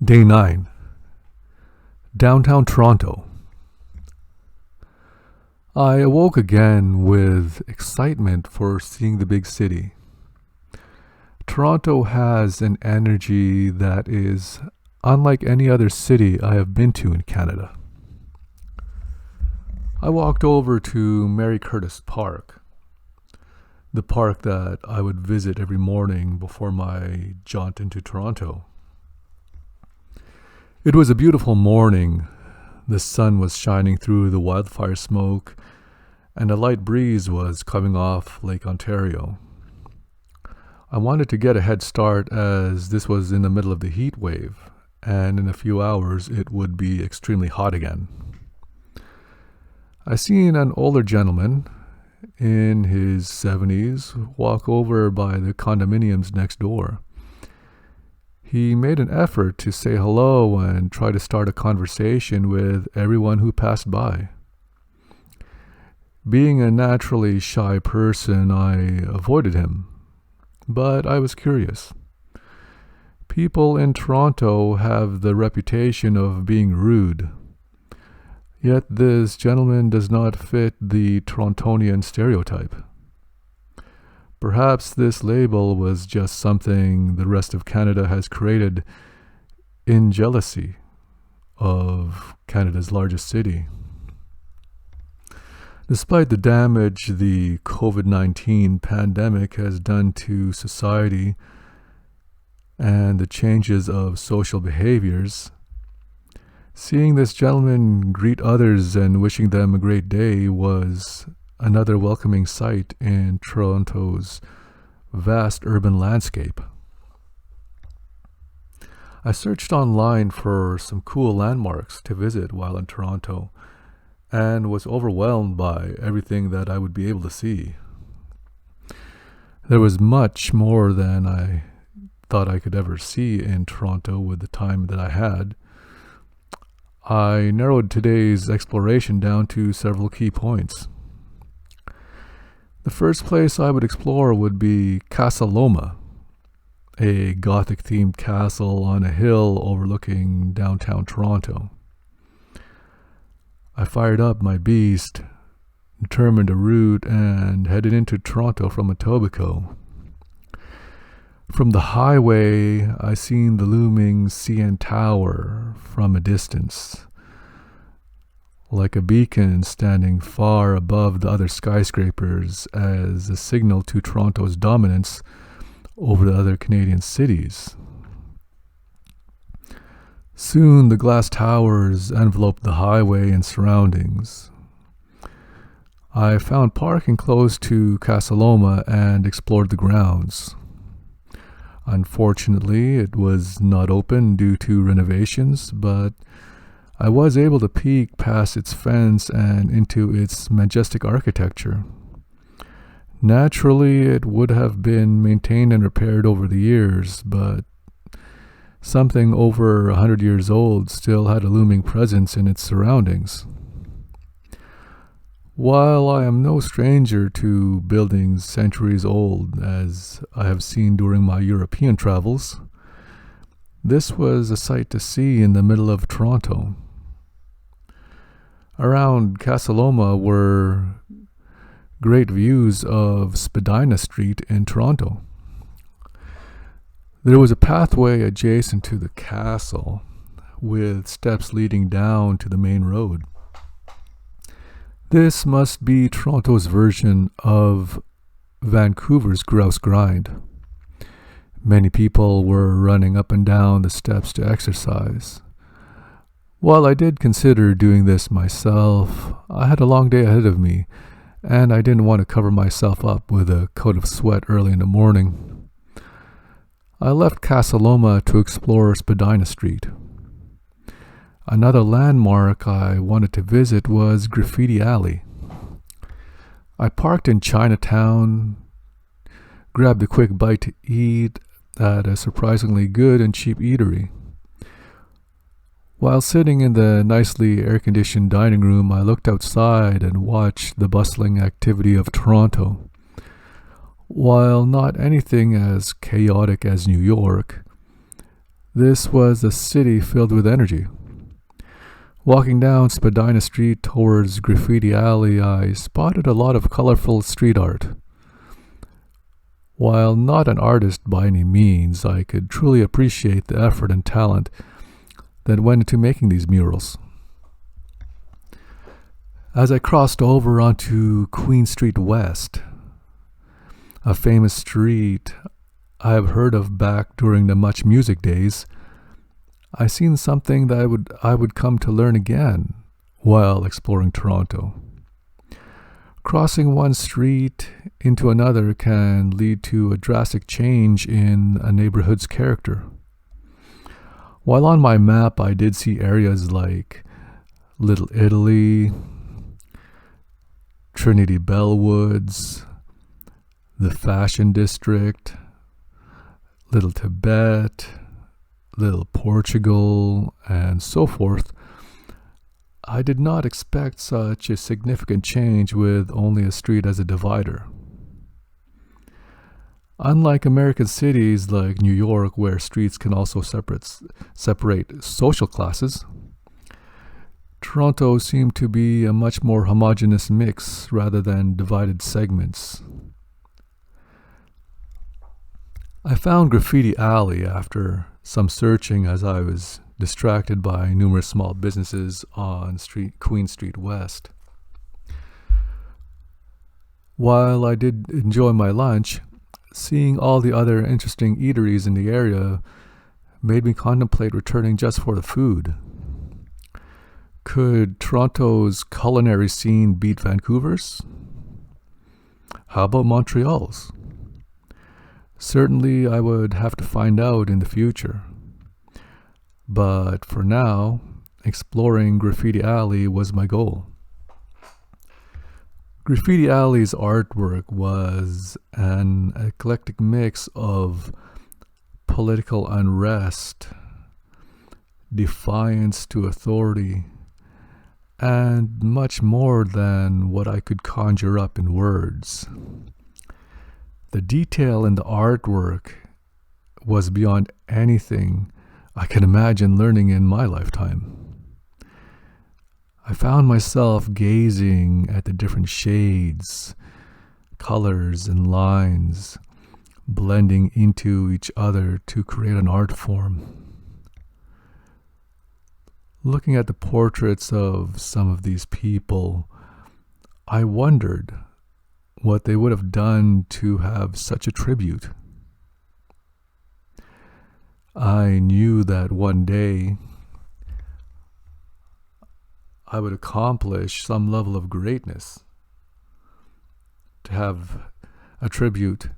Day 9. Downtown Toronto. I awoke again with excitement for seeing the big city. Toronto has an energy that is unlike any other city I have been to in Canada. I walked over to Mary Curtis Park, the park that I would visit every morning before my jaunt into Toronto. It was a beautiful morning. The sun was shining through the wildfire smoke, and a light breeze was coming off Lake Ontario. I wanted to get a head start as this was in the middle of the heat wave, and in a few hours it would be extremely hot again. I seen an older gentleman in his 70s walk over by the condominiums next door. He made an effort to say hello and try to start a conversation with everyone who passed by. Being a naturally shy person, I avoided him, but I was curious. People in Toronto have the reputation of being rude, yet this gentleman does not fit the Torontonian stereotype. Perhaps this label was just something the rest of Canada has created in jealousy of Canada's largest city. Despite the damage the COVID-19 pandemic has done to society and the changes of social behaviours, seeing this gentleman greet others and wishing them a great day was another welcoming sight in Toronto's vast urban landscape. I searched online for some cool landmarks to visit while in Toronto and was overwhelmed by everything that I would be able to see. There was much more than I thought I could ever see in Toronto with the time that I had. I narrowed today's exploration down to several key points. The first place I would explore would be Casa Loma, a Gothic-themed castle on a hill overlooking downtown Toronto. I fired up my beast, determined a route, and headed into Toronto from Etobicoke. From the highway, I seen the looming CN Tower from a distance, like a beacon standing far above the other skyscrapers as a signal to Toronto's dominance over the other Canadian cities. Soon the glass towers enveloped the highway and surroundings. I found parking close to Casa Loma and explored the grounds. Unfortunately, it was not open due to renovations, but I was able to peek past its fence and into its majestic architecture. Naturally, it would have been maintained and repaired over the years, but something over 100 years old still had a looming presence in its surroundings. While I am no stranger to buildings centuries old, as I have seen during my European travels, this was a sight to see in the middle of Toronto. Around Casa Loma were great views of Spadina Street in Toronto. There was a pathway adjacent to the castle with steps leading down to the main road. This must be Toronto's version of Vancouver's Grouse grind. Many people were running up and down the steps to exercise. While I did consider doing this myself, I had a long day ahead of me, and I didn't want to cover myself up with a coat of sweat early in the morning. I left Casa Loma to explore Spadina Street. Another landmark I wanted to visit was Graffiti Alley. I parked in Chinatown, grabbed a quick bite to eat at a surprisingly good and cheap eatery. While sitting in the nicely air-conditioned dining room, I looked outside and watched the bustling activity of Toronto. While not anything as chaotic as New York, This was a city filled with energy. Walking down Spadina Street towards Graffiti Alley, I spotted a lot of colourful street art. While not an artist by any means, I could truly appreciate the effort and talent that went into making these murals. As I crossed over onto Queen Street West, a famous street I have heard of back during the MuchMusic days, I seen something that I would come to learn again while exploring Toronto. Crossing one street into another can lead to a drastic change in a neighborhood's character. While on my map, I did see areas like Little Italy, Trinity Bellwoods, the Fashion District, Little Tibet, Little Portugal, and so forth. I did not expect such a significant change with only a street as a divider. Unlike American cities like New York, where streets can also separate social classes, Toronto seemed to be a much more homogenous mix rather than divided segments. I found Graffiti Alley after some searching as I was distracted by numerous small businesses on Queen Street West. While I did enjoy my lunch, seeing all the other interesting eateries in the area made me contemplate returning just for the food. Could Toronto's culinary scene beat Vancouver's? How about Montreal's? Certainly I would have to find out in the future. But for now, exploring Graffiti Alley was my goal. Graffiti Alley's artwork was an eclectic mix of political unrest, defiance to authority, and much more than what I could conjure up in words. The detail in the artwork was beyond anything I can imagine learning in my lifetime. I found myself gazing at the different shades, colors, and lines blending into each other to create an art form. Looking at the portraits of some of these people, I wondered what they would have done to have such a tribute. I knew that one day I would accomplish some level of greatness to have a tribute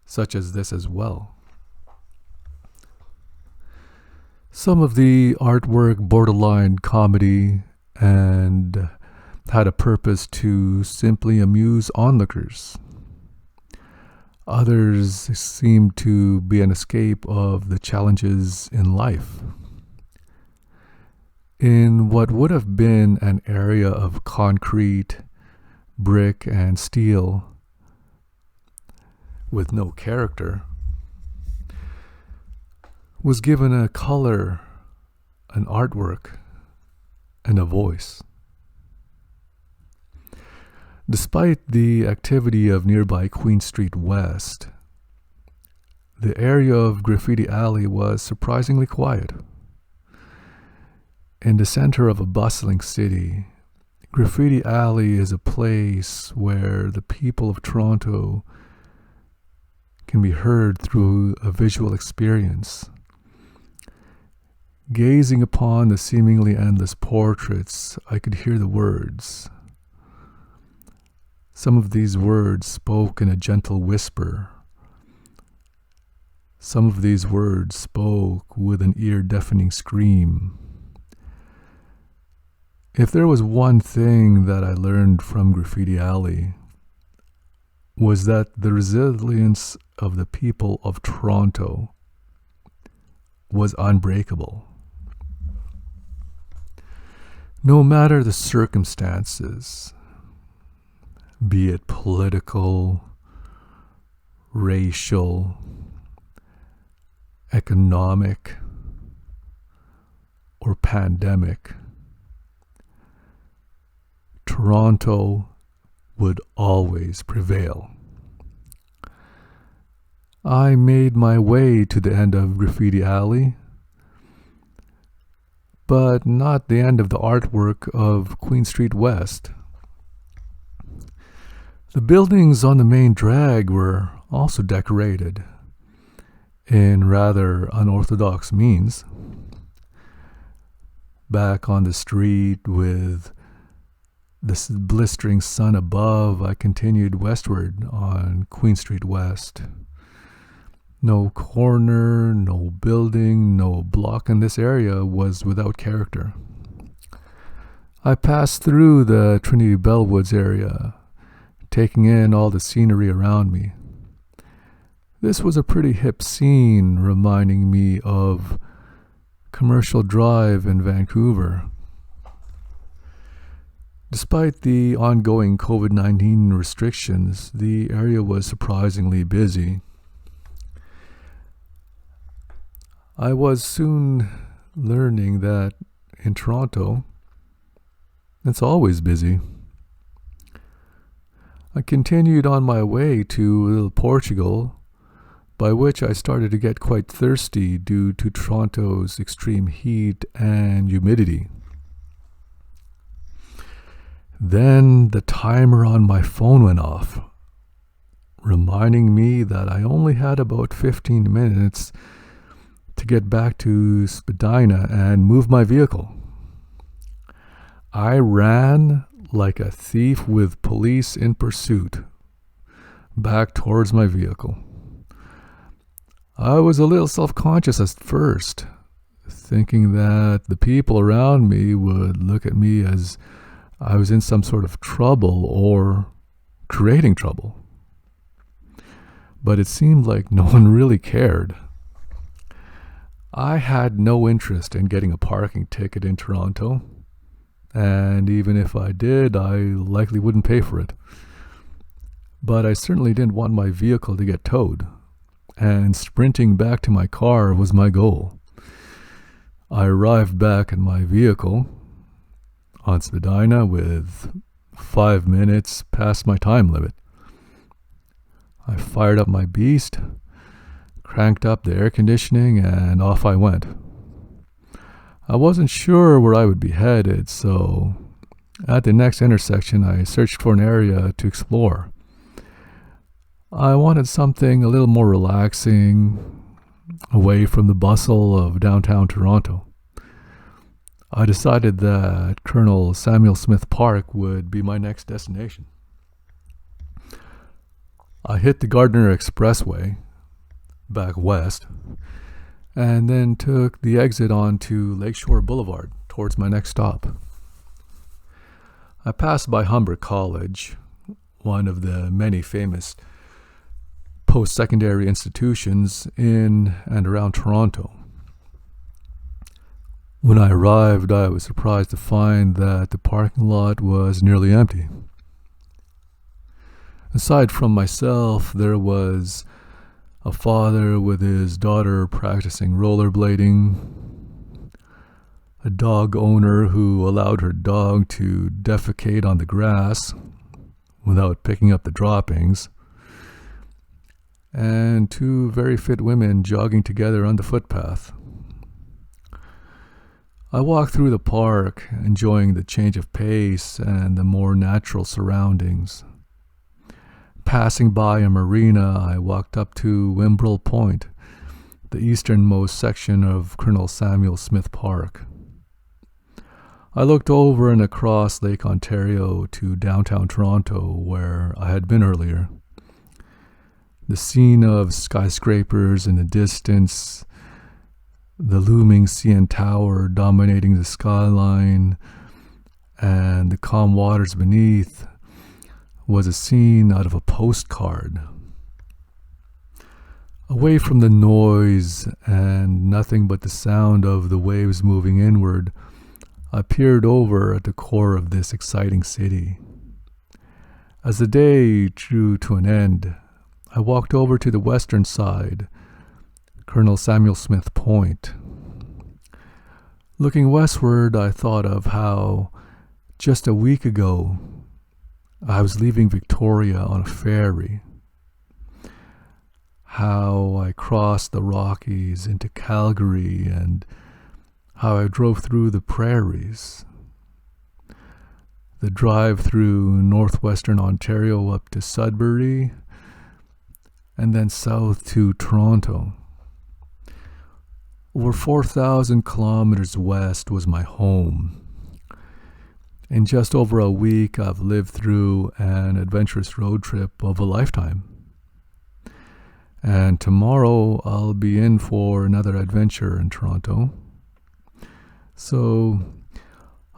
such as this as well. Some of the artwork borderline comedy and had a purpose to simply amuse onlookers. Others seemed to be an escape of the challenges in life. In what would have been an area of concrete, brick, and steel with no character, was given a color, an artwork, and a voice. Despite the activity of nearby Queen Street West, the area of Graffiti Alley was surprisingly quiet. In the center of a bustling city, Graffiti Alley is a place where the people of Toronto can be heard through a visual experience. Gazing upon the seemingly endless portraits, I could hear the words. Some of these words spoke in a gentle whisper. Some of these words spoke with an ear-deafening scream. If there was one thing that I learned from Graffiti Alley, was that the resilience of the people of Toronto was unbreakable. No matter the circumstances, be it political, racial, economic, or pandemic, Toronto would always prevail. I made my way to the end of Graffiti Alley, but not the end of the artwork of Queen Street West. The buildings on the main drag were also decorated in rather unorthodox means. Back on the street with the blistering sun above, I continued westward on Queen Street West. No corner, no building, no block in this area was without character. I passed through the Trinity Bellwoods area, taking in all the scenery around me. This was a pretty hip scene, reminding me of Commercial Drive in Vancouver. Despite the ongoing COVID-19 restrictions, the area was surprisingly busy. I was soon learning that in Toronto, it's always busy. I continued on my way to Portugal, by which I started to get quite thirsty due to Toronto's extreme heat and humidity. Then the timer on my phone went off, reminding me that I only had about 15 minutes to get back to Spadina and move my vehicle. I ran like a thief with police in pursuit back towards my vehicle. I was a little self-conscious at first, thinking that the people around me would look at me as I was in some sort of trouble or creating trouble. But it seemed like no one really cared. I had no interest in getting a parking ticket in Toronto, and even if I did, I likely wouldn't pay for it. But I certainly didn't want my vehicle to get towed, and sprinting back to my car was my goal. I arrived back in my vehicle on Spadina with 5 minutes past my time limit. I fired up my beast, cranked up the air conditioning, and off I went. I wasn't sure where I would be headed, so at the next intersection I searched for an area to explore. I wanted something a little more relaxing, away from the bustle of downtown Toronto. I decided that Colonel Samuel Smith Park would be my next destination. I hit the Gardner Expressway back west, and then took the exit onto Lakeshore Boulevard towards my next stop. I passed by Humber College, one of the many famous post-secondary institutions in and around Toronto. When I arrived, I was surprised to find that the parking lot was nearly empty. Aside from myself, there was a father with his daughter practicing rollerblading, a dog owner who allowed her dog to defecate on the grass without picking up the droppings, and 2 very fit women jogging together on the footpath. I walked through the park, enjoying the change of pace and the more natural surroundings. Passing by a marina, I walked up to Wimbrel Point, the easternmost section of Colonel Samuel Smith Park. I looked over and across Lake Ontario to downtown Toronto, where I had been earlier. The scene of skyscrapers in the distance, the looming CN Tower dominating the skyline, and the calm waters beneath was a scene out of a postcard. Away from the noise and nothing but the sound of the waves moving inward, I peered over at the core of this exciting city. As the day drew to an end, I walked over to the western side, Colonel Samuel Smith Point. Looking westward, I thought of how just a week ago I was leaving Victoria on a ferry. How I crossed the Rockies into Calgary and how I drove through the prairies. The drive through northwestern Ontario up to Sudbury and then south to Toronto. Over 4,000 kilometers west was my home. In just over a week, I've lived through an adventurous road trip of a lifetime. And tomorrow, I'll be in for another adventure in Toronto. So,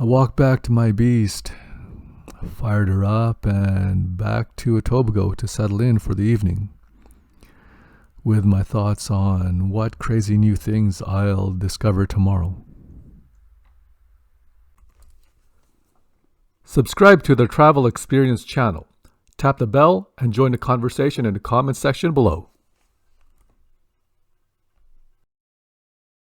I walked back to my beast, fired her up, and back to Etobicoke to settle in for the evening, with my thoughts on what crazy new things I'll discover tomorrow. Subscribe to the Travel Experience channel. Tap the bell and join the conversation in the comments section below.